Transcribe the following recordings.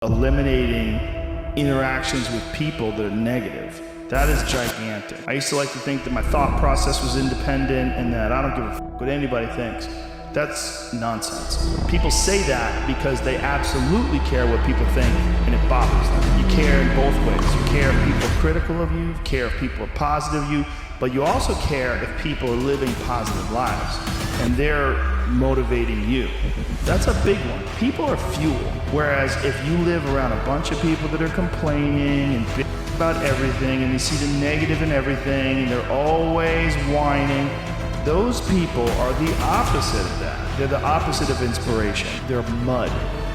eliminating interactions with people that are negative. That is gigantic. I used to like to think that my thought process was independent and that I don't give a f what anybody thinks. That's nonsense. People say that because they absolutely care what people think, and it bothers them. You care in both ways. You care if people are critical of you care if people are positive of you, but you also care if people are living positive lives and they're motivating you. That's a big one. People are fuel. Whereas if you live around a bunch of people that are complaining and bitching about everything and they see the negative in everything and they're always whining, those people are the opposite of that. They're the opposite of inspiration. They're mud.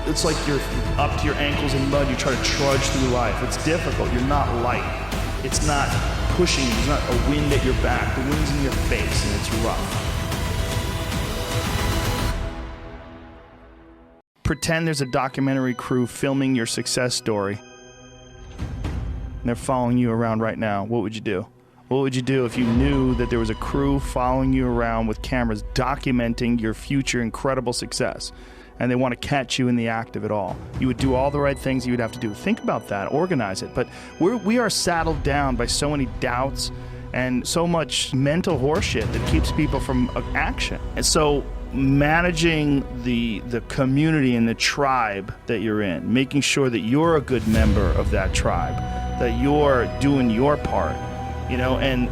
It's like you're up to your ankles in mud. You try to trudge through life. It's difficult. You're not light. It's not pushing you. There's not a wind at your back. The wind's in your face and it's rough. Pretend there's a documentary crew filming your success story. And they're following you around right now. What would you do? What would you do if you knew that there was a crew following you around with cameras documenting your future incredible success, and they want to catch you in the act of it all? You would do all the right things you would have to do. Think about that, organize it. But we are saddled down by so many doubts and so much mental horseshit that keeps people from action. And so managing the community and the tribe that you're in, making sure that you're a good member of that tribe, that you're doing your part. You know, and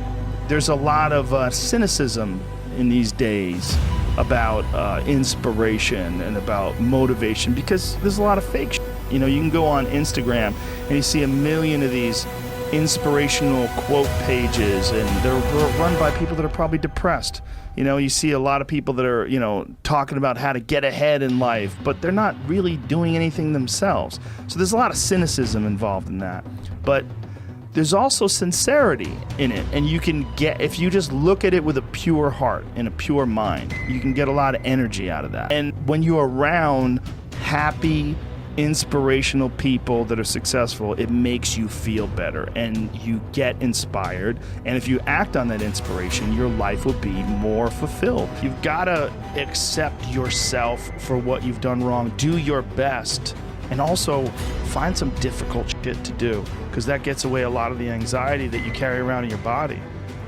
there's a lot of cynicism in these days about inspiration and about motivation because there's a lot of fake shit. You know, you can go on Instagram and you see a million of these inspirational quote pages and they're run by people that are probably depressed. You know, you see a lot of people that are, you know, talking about how to get ahead in life, but they're not really doing anything themselves. So there's a lot of cynicism involved in that. But there's also sincerity in it, and you can get, if you just look at it with a pure heart and a pure mind, you can get a lot of energy out of that. And when you're around happy, inspirational people that are successful, it makes you feel better and you get inspired. And if you act on that inspiration, your life will be more fulfilled. You've got to accept yourself for what you've done wrong, do your best, and also find some difficult shit to do, because that gets away a lot of the anxiety that you carry around in your body.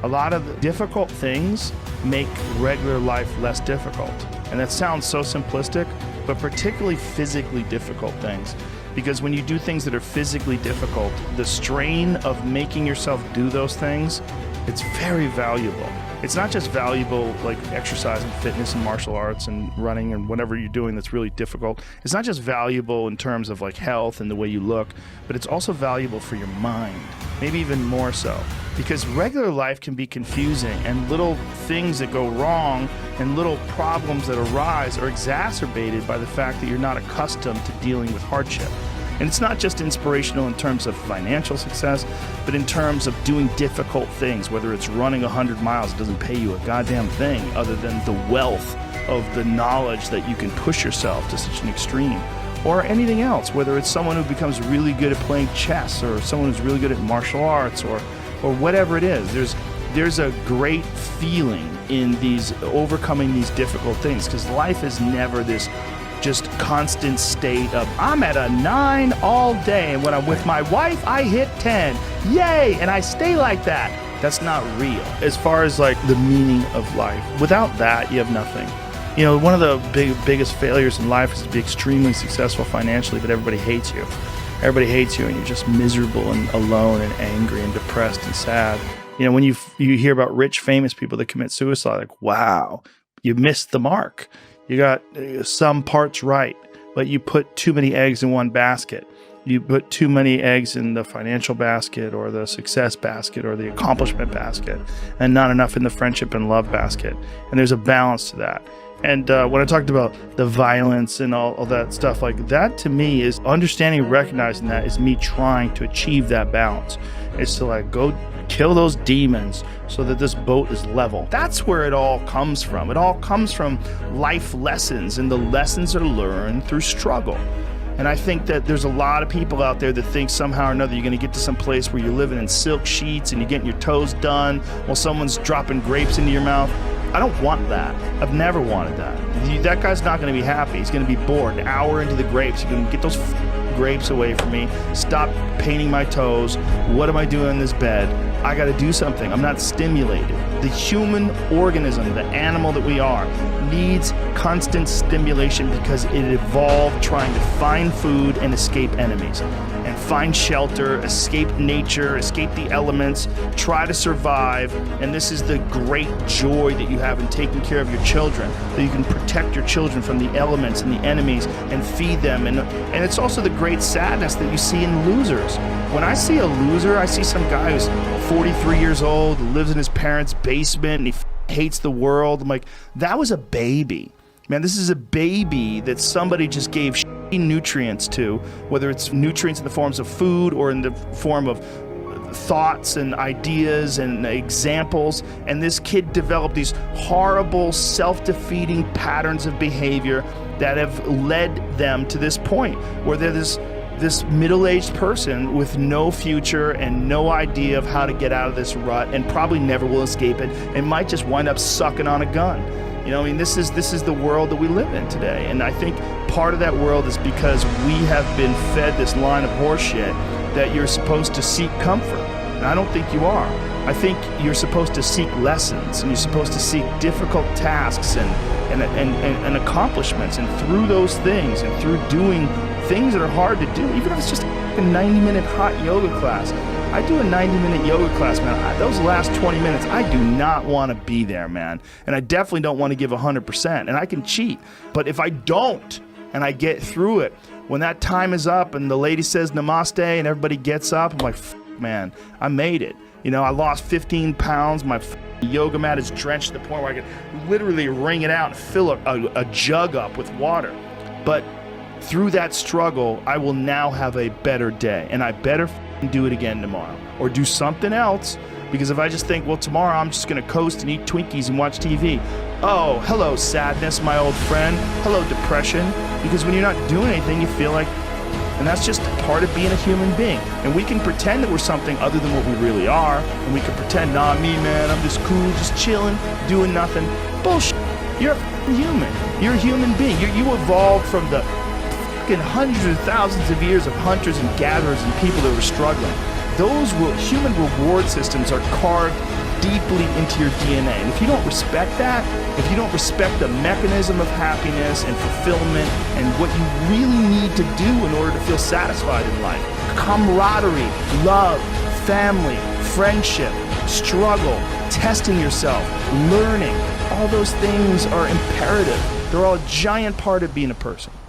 A lot of the difficult things make regular life less difficult. And that sounds so simplistic, but particularly physically difficult things. Because when you do things that are physically difficult, the strain of making yourself do those things, it's very valuable. It's not just valuable like exercise and fitness and martial arts and running and whatever you're doing that's really difficult. It's not just valuable in terms of like health and the way you look, but it's also valuable for your mind, maybe even more so. Because regular life can be confusing, and little things that go wrong and little problems that arise are exacerbated by the fact that you're not accustomed to dealing with hardship. And it's not just inspirational in terms of financial success, but in terms of doing difficult things, whether it's running 100 miles, it doesn't pay you a goddamn thing other than the wealth of the knowledge that you can push yourself to such an extreme. Or anything else, whether it's someone who becomes really good at playing chess or someone who's really good at martial arts or whatever it is. There's a great feeling in these overcoming these difficult things, because life is never this just constant state of I'm at a 9 all day, and when I'm with my wife I hit 10, yay, and I stay like that. That's not real as far as like the meaning of life. Without that, you have nothing. You know, one of the biggest failures in life is to be extremely successful financially, but everybody hates you. Everybody hates you and you're just miserable and alone and angry and depressed and sad. You know, when you hear about rich, famous people that commit suicide, like, wow, you missed the mark. You got some parts right, but you put too many eggs in one basket. You put too many eggs in the financial basket or the success basket or the accomplishment basket, and not enough in the friendship and love basket. And there's a balance to that. And when I talked about the violence and all that stuff, like that to me is understanding and recognizing that is me trying to achieve that balance. It's to like go kill those demons so that this boat is level. That's where it all comes from. It all comes from life lessons, and the lessons are learned through struggle. And I think that there's a lot of people out there that think somehow or another you're going to get to some place where you're living in silk sheets and you're getting your toes done while someone's dropping grapes into your mouth. I don't want that. I've never wanted that. That guy's not going to be happy. He's going to be bored. An hour into the grapes, you're going to get those grapes away from me. Stop painting my toes. What am I doing in this bed? I got to do something. I'm not stimulated. The human organism, the animal that we are, needs constant stimulation because it evolved trying to find food and escape enemies, and find shelter, escape nature, escape the elements, try to survive. And this is the great joy that you have in taking care of your children, that you can protect your children from the elements and the enemies and feed them. And it's also the great sadness that you see in losers. When I see a loser, I see some guy who's 43 years old, lives in his parents' basement, and he hates the world. I'm like, that was a baby. Man, this is a baby that somebody just gave nutrients to, whether it's nutrients in the forms of food or in the form of thoughts and ideas and examples. And this kid developed these horrible, self-defeating patterns of behavior that have led them to this point where they're this middle-aged person with no future and no idea of how to get out of this rut, and probably never will escape it, and might just wind up sucking on a gun. You know, I mean, this is the world that we live in today. And I think part of that world is because we have been fed this line of horseshit that you're supposed to seek comfort. And I don't think you are. I think you're supposed to seek lessons, and you're supposed to seek difficult tasks and accomplishments. And through those things, and through doing things that are hard to do, even if it's just a 90-minute hot yoga class. I do a 90-minute yoga class, man. Those last 20 minutes, I do not want to be there, man. And I definitely don't want to give 100%. And I can cheat. But if I don't, and I get through it, when that time is up and the lady says namaste and everybody gets up, I'm like, man, I made it. You know, I lost 15 pounds. My yoga mat is drenched to the point where I could literally wring it out and fill a jug up with water. But through that struggle, I will now have a better day, and I better do it again tomorrow, or do something else. Because if I just think, well, tomorrow I'm just gonna coast and eat Twinkies and watch TV. Oh, hello sadness, my old friend. Hello depression. Because when you're not doing anything, you feel like, and that's just part of being a human being. And we can pretend that we're something other than what we really are, and we can pretend, nah, me, man, I'm just cool, just chilling, doing nothing. Bullshit. You're a human. You're a human being. You evolved from the hundreds of thousands of years of hunters and gatherers and people that were struggling. Those human reward systems are carved deeply into your DNA. And if you don't respect that, if you don't respect the mechanism of happiness and fulfillment and what you really need to do in order to feel satisfied in life, camaraderie, love, family, friendship, struggle, testing yourself, learning, all those things are imperative. They're all a giant part of being a person.